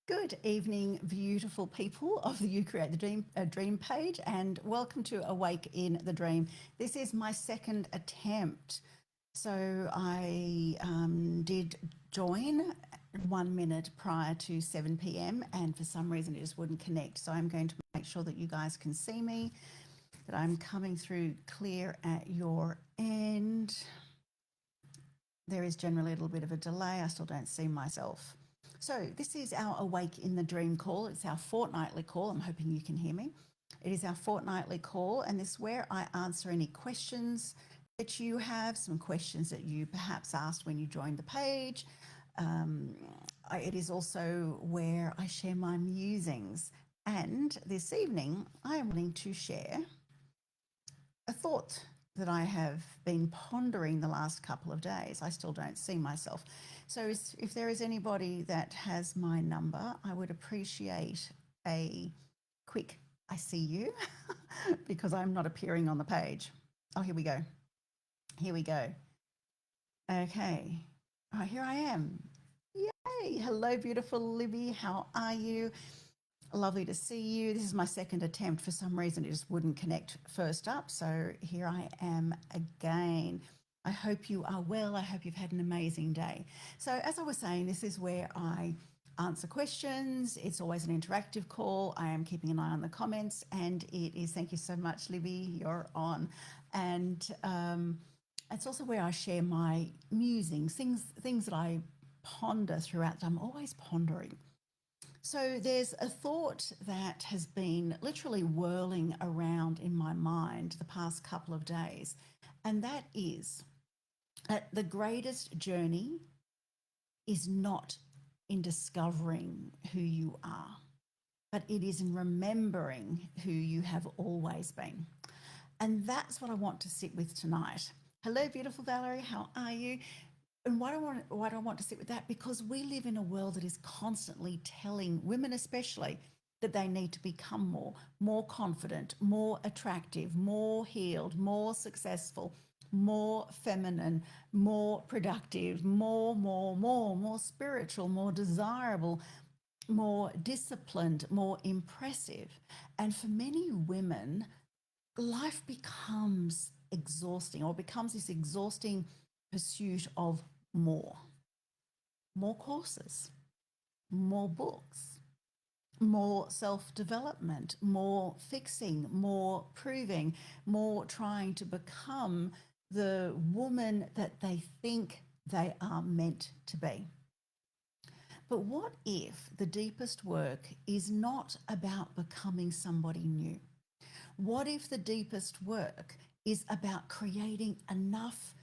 Good evening, beautiful people of the You Create the Dream page, and welcome to Awake in the Dream. This is my second attempt. So I did join 1 minute prior to 7 p.m. and for some reason it just wouldn't connect. So I'm going to make sure that you guys can see me, that I'm coming through clear at your end. There is generally a little bit of a delay. I still don't see myself. So this is our Awake in the Dream call. It's our fortnightly call. I'm hoping you can hear me. It is our fortnightly call, and this is where I answer any questions that you have, some questions that you perhaps asked when you joined the page. It is also where I share my musings. And this evening, I am wanting to share a thought that I have been pondering the last couple of days. I still don't see myself. So if there is anybody that has my number, I would appreciate a quick I see you because I'm not appearing on the page. Oh, here we go. Here we go. Okay. Oh, here I am. Yay. Hello, beautiful Libby. How are you? Lovely to see you. This is my second attempt. For some reason, it just wouldn't connect first up. So here I am again. I hope you are well. I hope you've had an amazing day. So as I was saying, this is where I answer questions. It's always an interactive call. I am keeping an eye on the comments, and it is, thank you so much, Libby, you're on. And it's also where I share my musings, things that I ponder throughout. I'm always pondering. So there's a thought that has been literally whirling around in my mind the past couple of days, and that is that the greatest journey is not in discovering who you are, but it is in remembering who you have always been. And that's what I want to sit with tonight. Hello, beautiful Valerie, how are you? And why do I want to sit with that? Because we live in a world that is constantly telling women especially that they need to become more confident, more attractive, more healed, more successful, more feminine, more productive, more spiritual, more desirable, more disciplined, more impressive. And for many women, life becomes exhausting, or becomes this exhausting pursuit of more courses, more books, more self-development, more fixing, more proving, more trying to become the woman that they think they are meant to be. But what if the deepest work is not about becoming somebody new? What if the deepest work is about creating enough,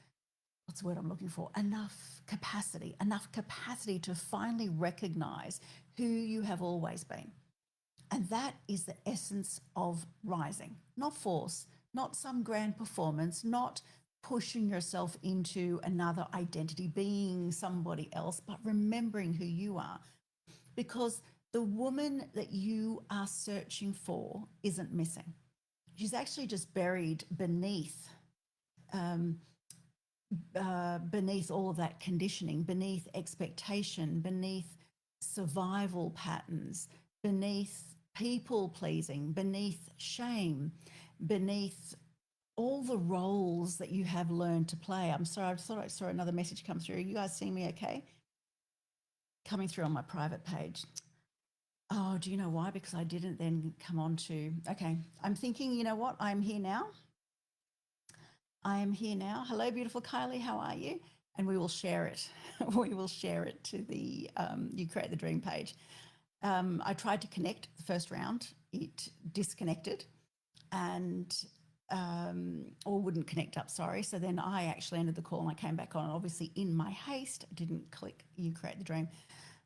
what's the word I'm looking for? Enough capacity to finally recognize who you have always been. And that is the essence of rising, not force, not some grand performance, not pushing yourself into another identity, being somebody else, but remembering who you are. Because the woman that you are searching for isn't missing. She's actually just buried beneath all of that conditioning, beneath expectation, beneath survival patterns, beneath people pleasing, beneath shame, beneath all the roles that you have learned to play. I'm sorry, I thought I saw another message come through. You guys seeing me okay? Coming through on my private page. Oh, do you know why? Because I didn't then come on to, okay, I'm thinking, you know what? I'm here now. I am here now. Hello, beautiful Kylie. How are you? And we will share it. We will share it to the You Create the Dream page. I tried to connect the first round. It disconnected and or wouldn't connect up, sorry. So then I actually ended the call and I came back on. Obviously, in my haste, didn't click You Create the Dream.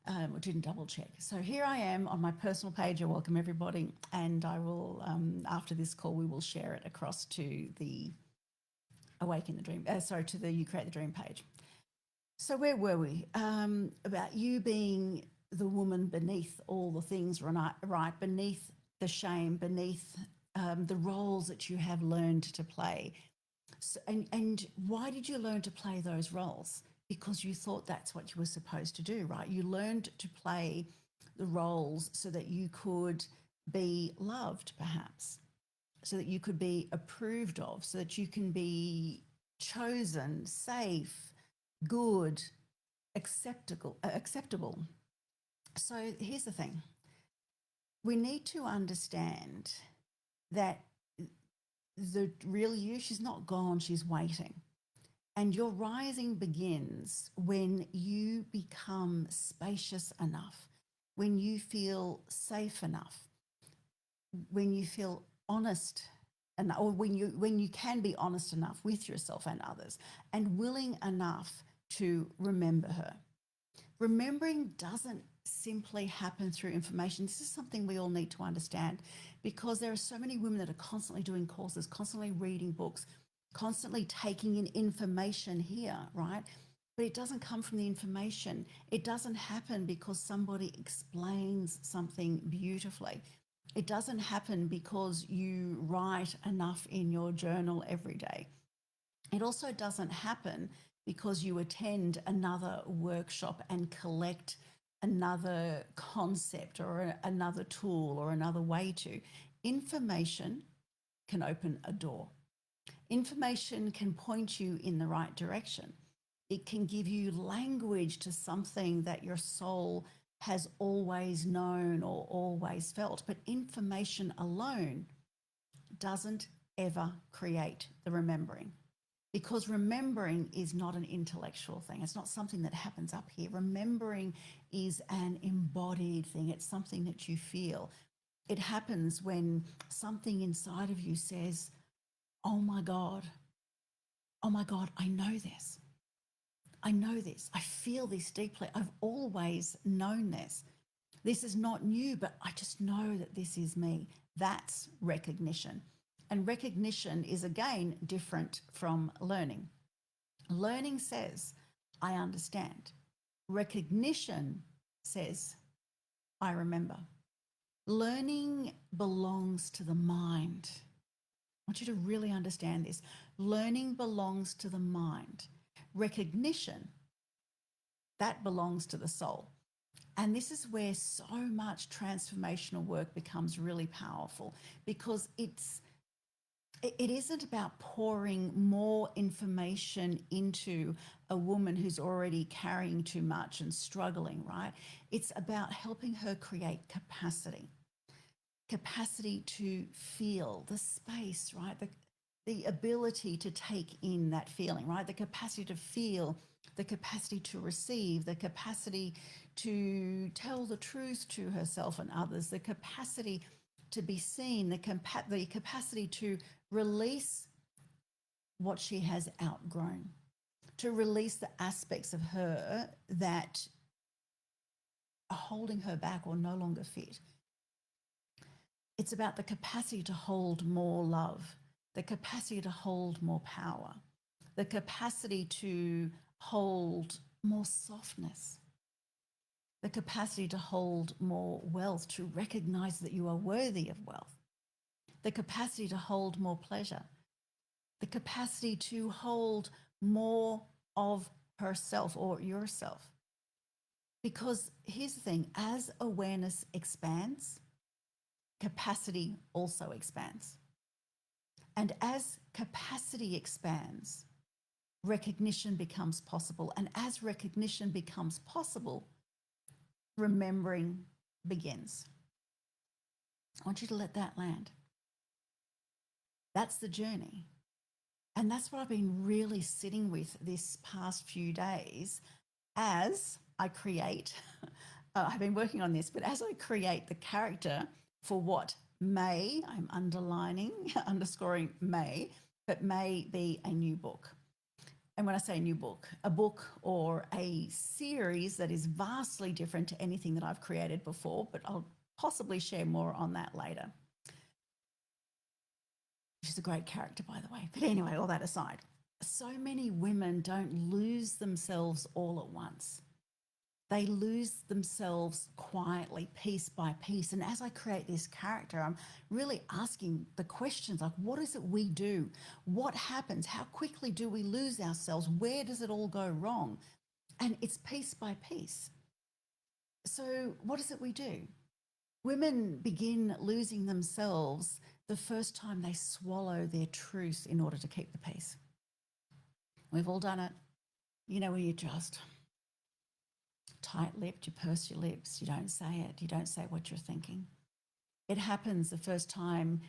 Or didn't double check. So here I am on my personal page. You're welcome, everybody. And I will, after this call, we will share it across to the Awake in the Dream, to the You Create the Dream page. So where were we? About you being the woman beneath all the things, right? Beneath the shame, beneath the roles that you have learned to play. So, and why did you learn to play those roles? Because you thought that's what you were supposed to do, right? You learned to play the roles so that you could be loved, perhaps, so that you could be approved of, so that you can be chosen, safe, good, acceptable. So here's the thing. We need to understand that the real you, she's not gone, she's waiting. And your rising begins when you become spacious enough, when you feel safe enough, when you feel honest enough, or when you can be honest enough with yourself and others, and willing enough to remember her. Remembering doesn't simply happen through information. This is something we all need to understand, because there are so many women that are constantly doing courses, constantly reading books, constantly taking in information here, right? But it doesn't come from the information. It doesn't happen because somebody explains something beautifully. It doesn't happen because you write enough in your journal every day. It also doesn't happen because you attend another workshop and collect another concept or another tool or another way to. Information can open a door. Information can point you in the right direction. It can give you language to something that your soul has always known or always felt. But information alone doesn't ever create the remembering, because remembering is not an intellectual thing. It's not something that happens up here. Remembering is an embodied thing. It's something that you feel. It happens when something inside of you says, oh my God, I know this. I know this. I feel this deeply. I've always known this. This is not new, but I just know that this is me. That's recognition. And recognition is, again, different from learning. Learning says, I understand. Recognition says, I remember. Learning belongs to the mind. I want you to really understand this. Learning belongs to the mind. Recognition, that belongs to the soul. And this is where so much transformational work becomes really powerful, because it isn't about pouring more information into a woman who's already carrying too much and struggling, right? It's about helping her create capacity to feel the space, right? The ability to take in that feeling, right? The capacity to feel, the capacity to receive, the capacity to tell the truth to herself and others, the capacity to be seen, the capacity to release what she has outgrown, to release the aspects of her that are holding her back or no longer fit. It's about the capacity to hold more love, the capacity to hold more power, the capacity to hold more softness, the capacity to hold more wealth, to recognize that you are worthy of wealth, the capacity to hold more pleasure, the capacity to hold more of herself or yourself. Because here's the thing, as awareness expands, capacity also expands. And as capacity expands, recognition becomes possible. And as recognition becomes possible, remembering begins. I want you to let that land. That's the journey. And that's what I've been really sitting with this past few days as I create. I've been working on this, but as I create the character for what may, I'm underscoring may, but may be a new book. And when I say a new book, a book or a series that is vastly different to anything that I've created before, but I'll possibly share more on that later. She's a great character, by the way. But anyway, all that aside, so many women don't lose themselves all at once. They lose themselves quietly, piece by piece. And as I create this character, I'm really asking the questions like, what is it we do? What happens? How quickly do we lose ourselves? Where does it all go wrong? And it's piece by piece. So, what is it we do? Women begin losing themselves the first time they swallow their truth in order to keep the peace. We've all done it. You know, where you just tight-lipped, you purse your lips, you don't say it, you don't say what you're thinking. It happens the first time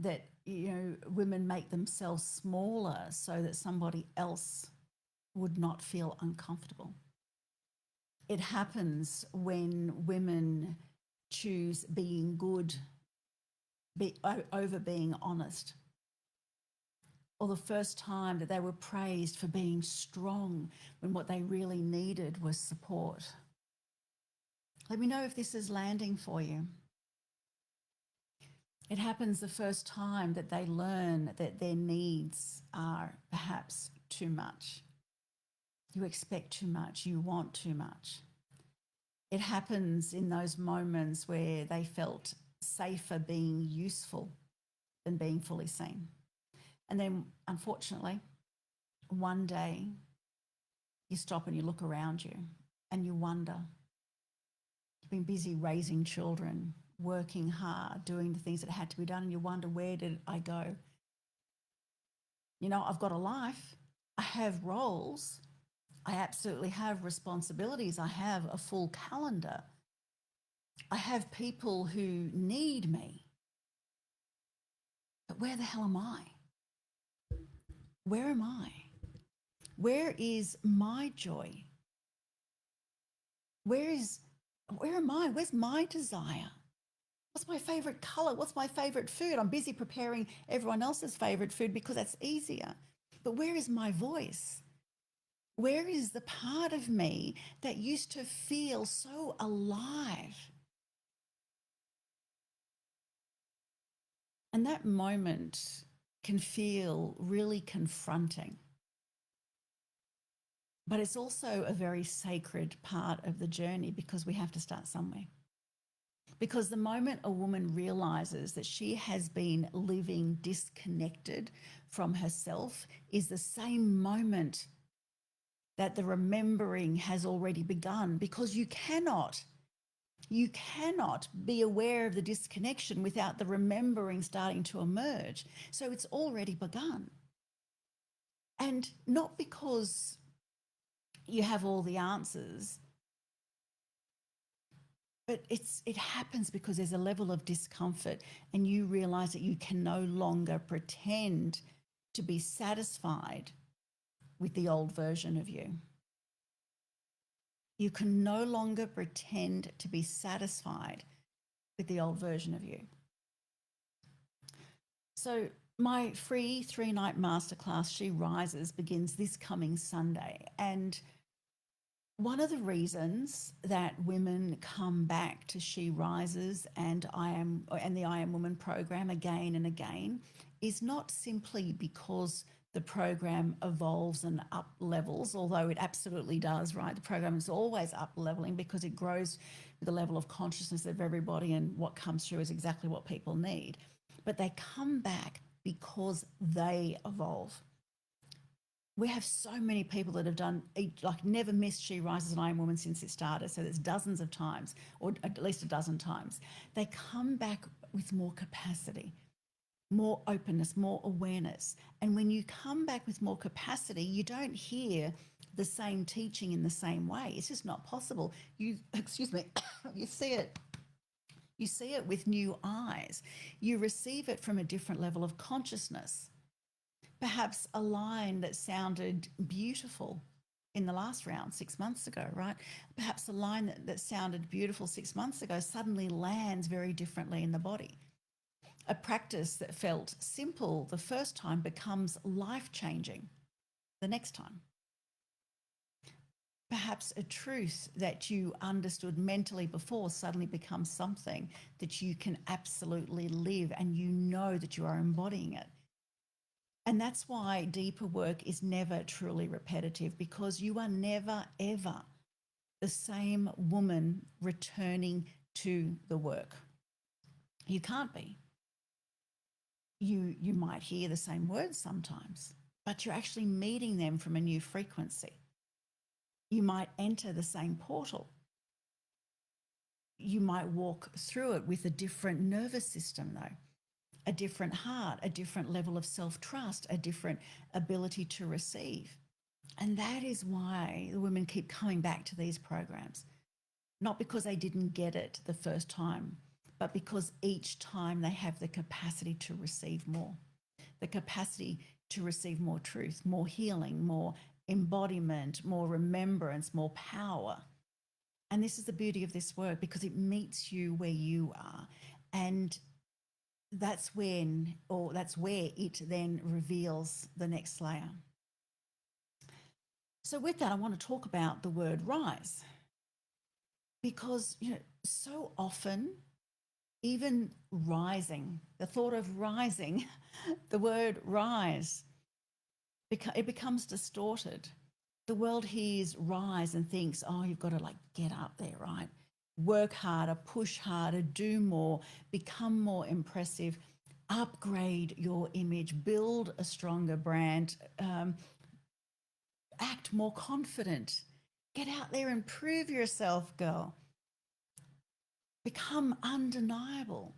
that, women make themselves smaller so that somebody else would not feel uncomfortable. It happens when women choose being good over being honest, or the first time that they were praised for being strong when what they really needed was support. Let me know if this is landing for you. It happens the first time that they learn that their needs are perhaps too much. You expect too much, you want too much. It happens in those moments where they felt safer being useful than being fully seen. And then, unfortunately, one day you stop and you look around you and you wonder. You've been busy raising children, working hard, doing the things that had to be done, and you wonder, where did I go? I've got a life, I have roles, I absolutely have responsibilities, I have a full calendar, I have people who need me. But where the hell am I? Where am I? Where is my joy? Where am I? Where's my desire? What's my favorite color? What's my favorite food? I'm busy preparing everyone else's favorite food because that's easier. But where is my voice? Where is the part of me that used to feel so alive? And that moment can feel really confronting. But it's also a very sacred part of the journey because we have to start somewhere. Because the moment a woman realizes that she has been living disconnected from herself is the same moment that the remembering has already begun, because you cannot be aware of the disconnection without the remembering starting to emerge. So it's already begun. And not because you have all the answers, but it happens because there's a level of discomfort and you realize that you can no longer pretend to be satisfied with the old version of you. You can no longer pretend to be satisfied with the old version of you. So my free 3-night masterclass, She Rises, begins this coming Sunday. And one of the reasons that women come back to She Rises and the I Am Woman program again and again is not simply because the program evolves and up levels, although it absolutely does, right? The program is always up leveling because it grows with the level of consciousness of everybody, and what comes through is exactly what people need. But they come back because they evolve. We have so many people that have done, like, never missed She Rises and I Am Woman since it started. So there's dozens of times, or at least a dozen times. They come back with more capacity, more openness, more awareness. And when you come back with more capacity, you don't hear the same teaching in the same way. It's just not possible. You see it. You see it with new eyes. You receive it from a different level of consciousness. Perhaps a line that sounded beautiful in the last round 6 months ago, right? Perhaps a line that sounded beautiful 6 months ago suddenly lands very differently in the body. A practice that felt simple the first time becomes life-changing the next time. Perhaps a truth that you understood mentally before suddenly becomes something that you can absolutely live, and you know that you are embodying it. And that's why deeper work is never truly repetitive, because you are never, ever the same woman returning to the work. You can't be. You might hear the same words sometimes, but you're actually meeting them from a new frequency. You might enter the same portal, You might walk through it with a different nervous system, though, a different heart, a different level of self trust, a different ability to receive. And that is why the women keep coming back to these programs, not because they didn't get it the first time, but because each time they have the capacity to receive more, the capacity to receive more truth, more healing, more embodiment, more remembrance, more power. And this is the beauty of this work, because it meets you where you are. And that's when, or that's where it then reveals the next layer. So with that, I want to talk about the word rise, because, so often, even rising, the thought of rising, the word rise, it becomes distorted. The world hears rise and thinks, oh, you've got to like get up there, right? Work harder, push harder, do more, become more impressive, upgrade your image, build a stronger brand, act more confident, get out there and prove yourself, girl. Become undeniable.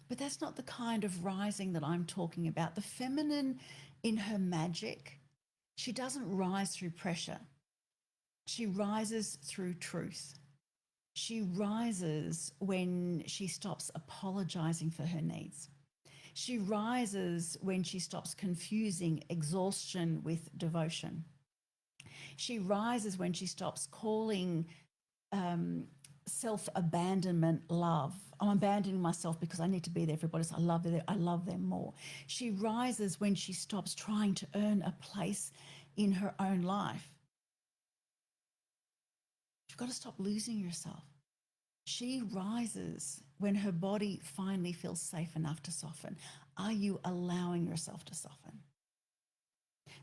But that's not the kind of rising that I'm talking about. The feminine, in her magic, she doesn't rise through pressure. She rises through truth. She rises when she stops apologizing for her needs. She rises when she stops confusing exhaustion with devotion. She rises when she stops calling self-abandonment love. I'm abandoning myself because I need to be there for everybody else. I love them more. She rises when she stops trying to earn a place in her own life. You've got to stop losing yourself. She rises when her body finally feels safe enough to soften. Are you allowing yourself to soften?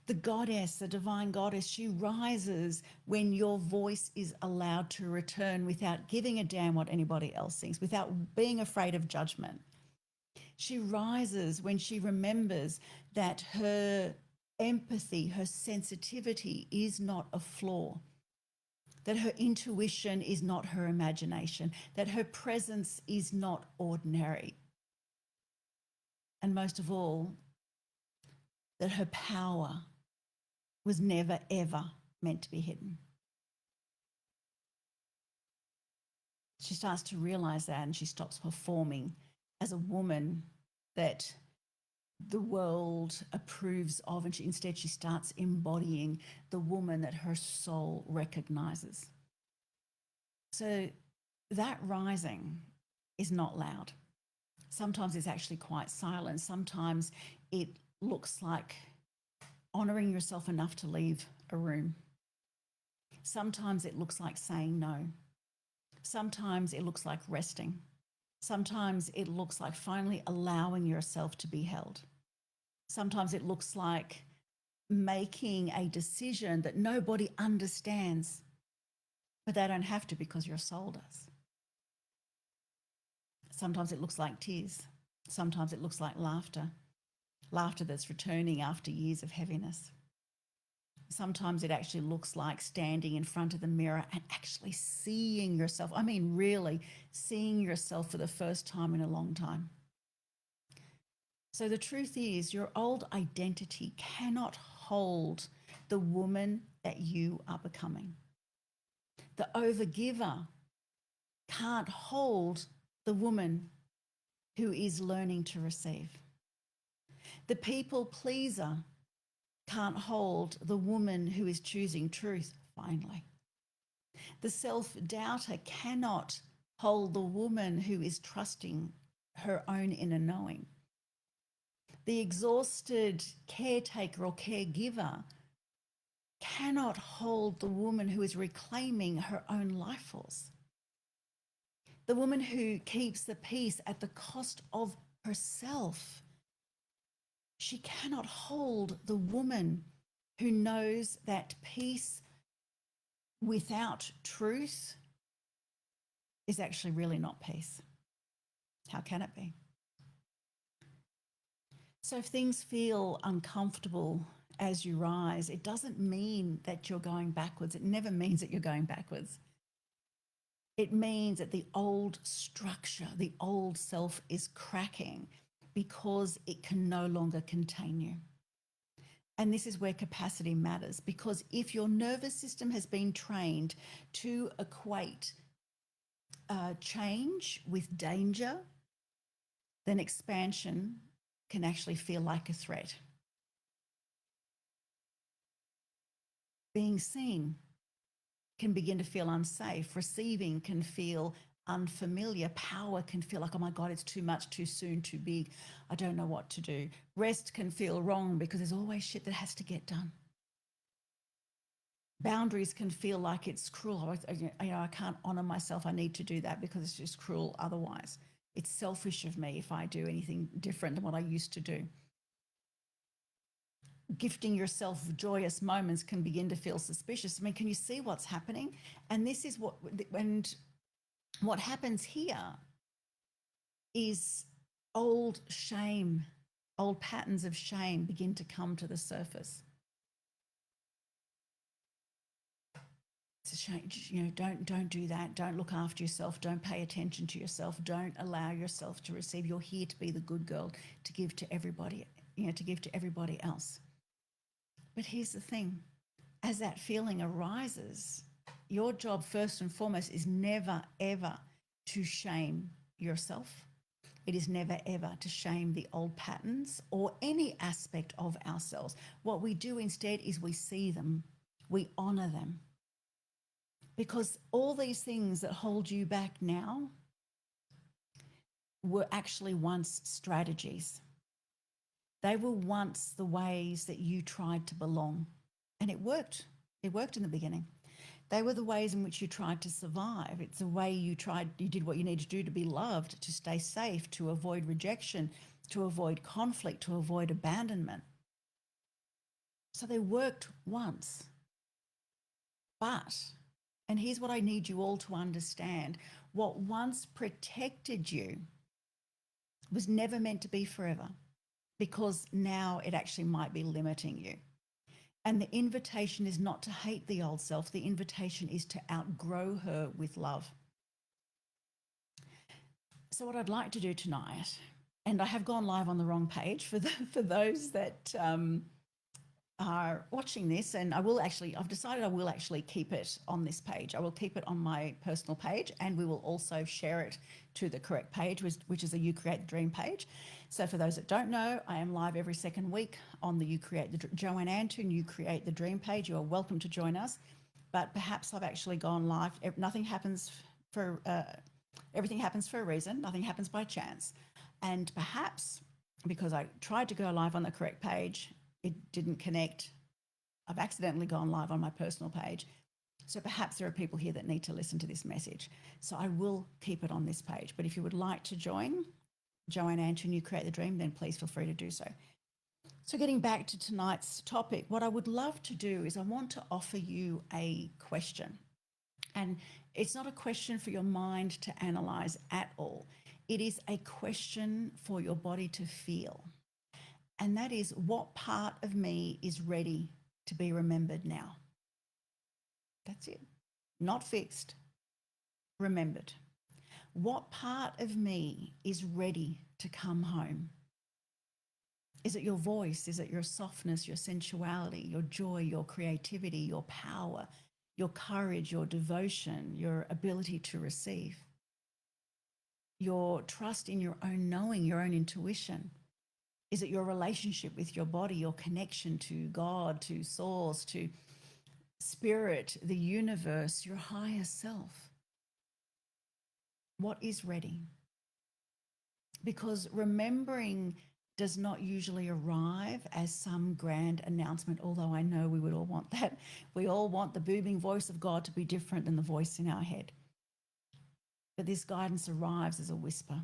The goddess, the divine goddess, she rises when your voice is allowed to return without giving a damn what anybody else thinks, without being afraid of judgment. She rises when she remembers that her empathy, her sensitivity is not a flaw, that her intuition is not her imagination, that her presence is not ordinary. And most of all, that her power was never, ever meant to be hidden. She starts to realize that, and she stops performing as a woman that the world approves of, and instead she starts embodying the woman that her soul recognizes. So that rising is not loud. Sometimes it's actually quite silent. Sometimes it looks like honoring yourself enough to leave a room. Sometimes it looks like saying no. Sometimes it looks like resting. Sometimes it looks like finally allowing yourself to be held. Sometimes it looks like making a decision that nobody understands, but they don't have to because your soul does. Sometimes it looks like tears. Sometimes it looks like laughter that's returning after years of heaviness. Sometimes it actually looks like standing in front of the mirror and actually seeing yourself. I mean, really seeing yourself for the first time in a long time. So the truth is, your old identity cannot hold the woman that you are becoming. The overgiver can't hold the woman who is learning to receive. The people pleaser can't hold the woman who is choosing truth finally. The self-doubter cannot hold the woman who is trusting her own inner knowing. The exhausted caretaker or caregiver cannot hold the woman who is reclaiming her own life force. The woman who keeps the peace at the cost of herself. She cannot hold the woman who knows that peace without truth is actually really not peace. How can it be? So if things feel uncomfortable as you rise, it doesn't mean that you're going backwards. It never means that you're going backwards. It means that the old structure, the old self is cracking because it can no longer contain you. And this is where capacity matters, because if your nervous system has been trained to equate change with danger, then expansion can actually feel like a threat. Being seen can begin to feel unsafe. Receiving can feel unfamiliar. Power can feel like, oh my God, it's too much, too soon, too big. I don't know what to do. Rest can feel wrong because there's always shit that has to get done. Boundaries can feel like it's cruel. I can't honor myself. I need to do that because it's just cruel otherwise. It's selfish of me if I do anything different than what I used to do. Gifting yourself joyous moments can begin to feel suspicious. I mean, can you see what's happening? And this is what happens here is old shame, old patterns of shame begin to come to the surface. It's a shame, don't do that. Don't look after yourself. Don't pay attention to yourself. Don't allow yourself to receive. You're here to be the good girl, to give to everybody, to give to everybody else. But here's the thing, as that feeling arises, your job first and foremost is never, ever to shame yourself. It is never, ever to shame the old patterns or any aspect of ourselves. What we do instead is we see them, we honor them. Because all these things that hold you back now were actually once strategies. They were once the ways that you tried to belong. And it worked. It worked in the beginning. They were the ways in which you tried to survive. It's the way you did what you needed to do to be loved, to stay safe, to avoid rejection, to avoid conflict, to avoid abandonment. So they worked once. But, and here's what I need you all to understand, what once protected you was never meant to be forever, because now it actually might be limiting you. And the invitation is not to hate the old self. The invitation is to outgrow her with love. So what I'd like to do tonight, and I have gone live on the wrong page for those that are watching this, and I've decided I will actually keep it on this page. I will keep it on my personal page, and we will also share it to the correct page, which is the You Create the Dream page. So for those that don't know, I am live every second week on the Joanne Antoon You Create the Dream page. You are welcome to join us, but perhaps I've actually gone live. Everything happens for a reason. Nothing happens by chance, and perhaps because I tried to go live on the correct page, it didn't connect. I've accidentally gone live on my personal page. So perhaps there are people here that need to listen to this message. So I will keep it on this page. But if you would like to join Joanne Antoon, You Create the Dream, then please feel free to do so. So getting back to tonight's topic, what I would love to do is I want to offer you a question. And it's not a question for your mind to analyze at all. It is a question for your body to feel. And that is, what part of me is ready to be remembered now? That's it. Not fixed, remembered. What part of me is ready to come home? Is it your voice? Is it your softness, your sensuality, your joy, your creativity, your power, your courage, your devotion, your ability to receive? Your trust in your own knowing, your own intuition? Is it your relationship with your body, your connection to God, to source, to spirit, the universe, your higher self? What is ready? Because remembering does not usually arrive as some grand announcement, although I know we would all want that. We all want the booming voice of God to be different than the voice in our head. But this guidance arrives as a whisper,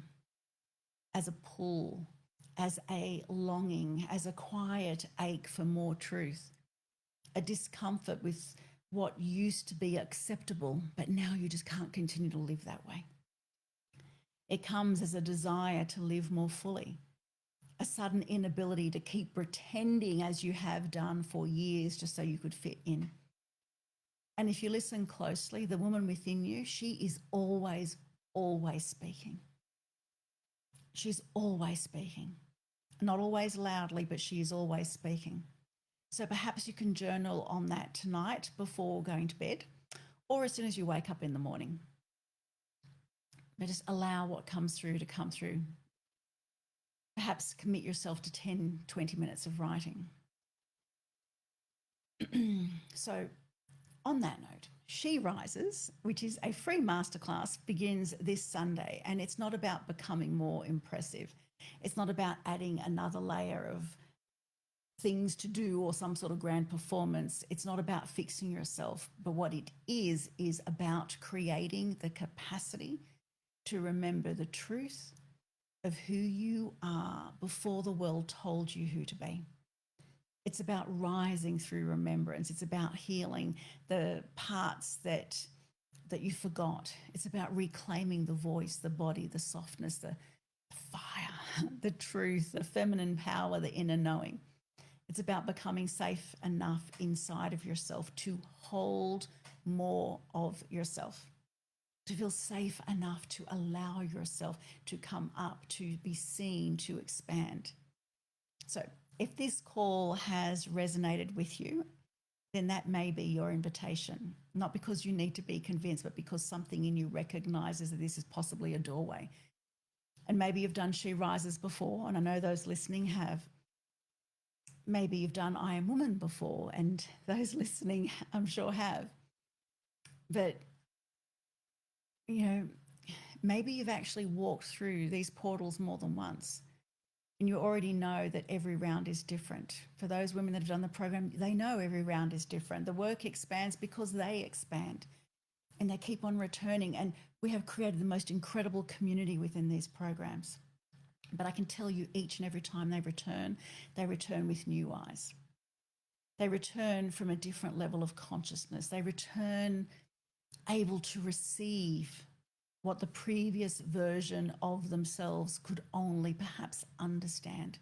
as a pull, as a longing, as a quiet ache for more truth, a discomfort with what used to be acceptable, but now you just can't continue to live that way. It comes as a desire to live more fully, a sudden inability to keep pretending as you have done for years just so you could fit in, And if you listen closely, the woman within you, she is always, always speaking. She's always speaking. Not always loudly, but she is always speaking. So perhaps you can journal on that tonight before going to bed or as soon as you wake up in the morning. But just allow what comes through to come through. Perhaps commit yourself to 10, 20 minutes of writing. So on that note, She Rises, which is a free masterclass, begins this Sunday, and it's not about becoming more impressive. It's not about adding another layer of things to do or some sort of grand performance. It's not about fixing yourself, but what it is about creating the capacity to remember the truth of who you are before the world told you who to be. It's about rising through remembrance. It's about healing the parts that you forgot. It's about reclaiming the voice, the body, the softness, the fire, the truth, the feminine power, the inner knowing. It's about becoming safe enough inside of yourself to hold more of yourself, to feel safe enough to allow yourself to come up, to be seen, to expand. So if this call has resonated with you, then that may be your invitation, not because you need to be convinced, but because something in you recognizes that this is possibly a doorway. And maybe you've done She Rises before, and I know those listening have. Maybe you've done I Am Woman before, and those listening I'm sure have. But, you know, maybe you've actually walked through these portals more than once. And you already know that every round is different. For those women that have done the program, they know every round is different. The work expands because they expand and they keep on returning. And we have created the most incredible community within these programs. But I can tell you each and every time they return with new eyes. They return from a different level of consciousness. They return able to receive what the previous version of themselves could only perhaps understand.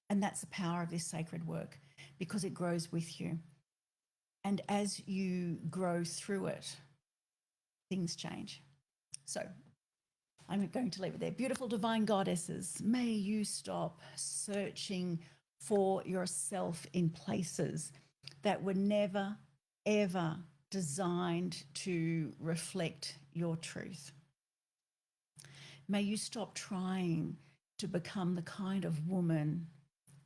And that's the power of this sacred work, because it grows with you. And as you grow through it, things change. So I'm going to leave it there. Beautiful divine goddesses, may you stop searching for yourself in places that were never, ever designed to reflect your truth. May you stop trying to become the kind of woman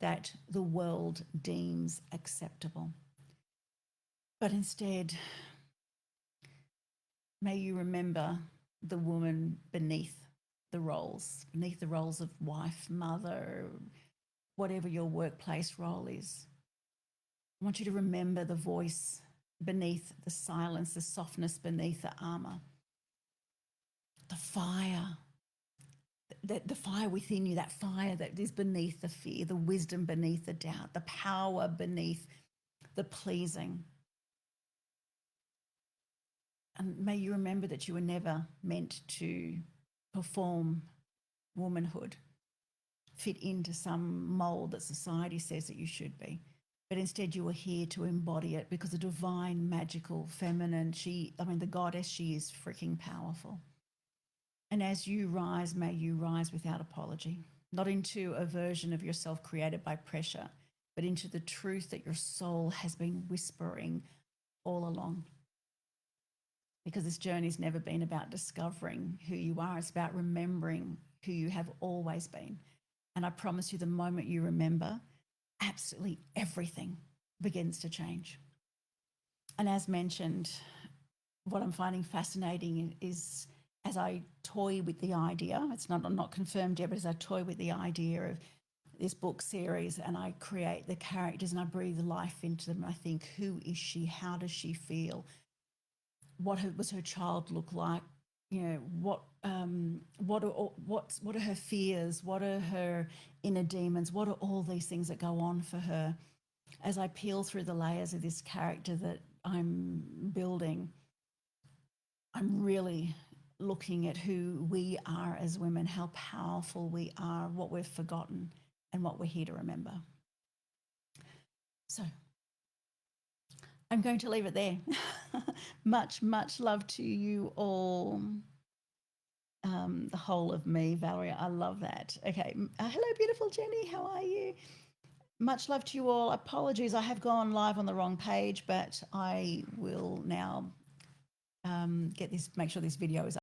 that the world deems acceptable. But instead, may you remember the woman beneath the roles of wife, mother, whatever your workplace role is. I want you to remember the voice beneath the silence, the softness beneath the armor, the fire. The fire within you, that fire that is beneath the fear, the wisdom beneath the doubt, the power beneath the pleasing. And may you remember that you were never meant to perform womanhood, fit into some mold that society says that you should be. But instead you were here to embody it, because the divine, magical, feminine, the goddess, she is freaking powerful. And as you rise, may you rise without apology, not into a version of yourself created by pressure, but into the truth that your soul has been whispering all along. Because this journey's never been about discovering who you are. It's about remembering who you have always been. And I promise you, the moment you remember, absolutely everything begins to change. And as mentioned, what I'm finding fascinating is, as I toy with the idea, I'm not confirmed yet, but as I toy with the idea of this book series and I create the characters and I breathe life into them, I think, who is she? How does she feel? What was her child look like? You know, what are her fears? What are her inner demons? What are all these things that go on for her? As I peel through the layers of this character that I'm building, I'm really looking at who we are as women, how powerful we are, what we've forgotten, and what we're here to remember. So I'm going to leave it there. Much love to you all. The whole of me, Valerie. I love that. Okay. Hello, beautiful Jenny. How are you? Much love to you all. Apologies, I have gone live on the wrong page, but I will now make sure this video is